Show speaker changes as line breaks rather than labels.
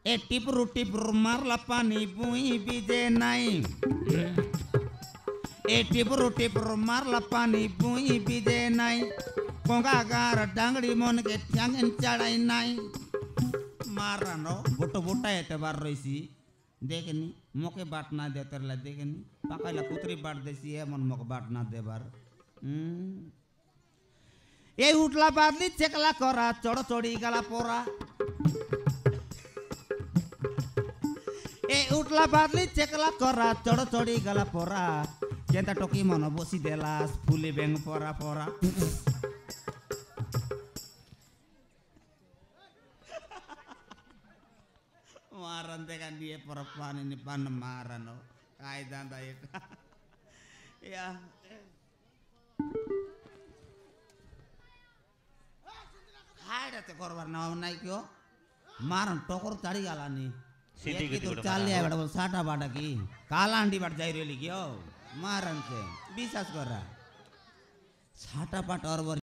ए टिपरू मारला पानी बुई बीजे नहीं ए टिपरू मारला पानी बुई बीजे नहीं कोंगा गार डांगड़ी मन के ट्यांगन चढ़ाई नहीं मारा नो बुटो बुटा एते बार रईसी देखनी मोके बाट ना दे तरला देखनी पाकाला कुतरी बाट देसी है मन मोके बाट ना दे बार ए उठला बादली चेकला करा चढ़ चढ़ी गला पोरा ए उठला बादली चेकला करा चढ़ चढ़ी गला पोरा केंता टोकी मन बसी देलास फुली बेंग पोरा पोरा मारन देखा dia perempuan ini panemaran no kaidan ta ya haida te korbar na nai kyo maran tokor chadi gala ni city तो चाल लिया बेटा वो साटा बाटा की काला अंडी बाट जाई रेली क्यों मारन से विश्वास कर रहा साटा बाट और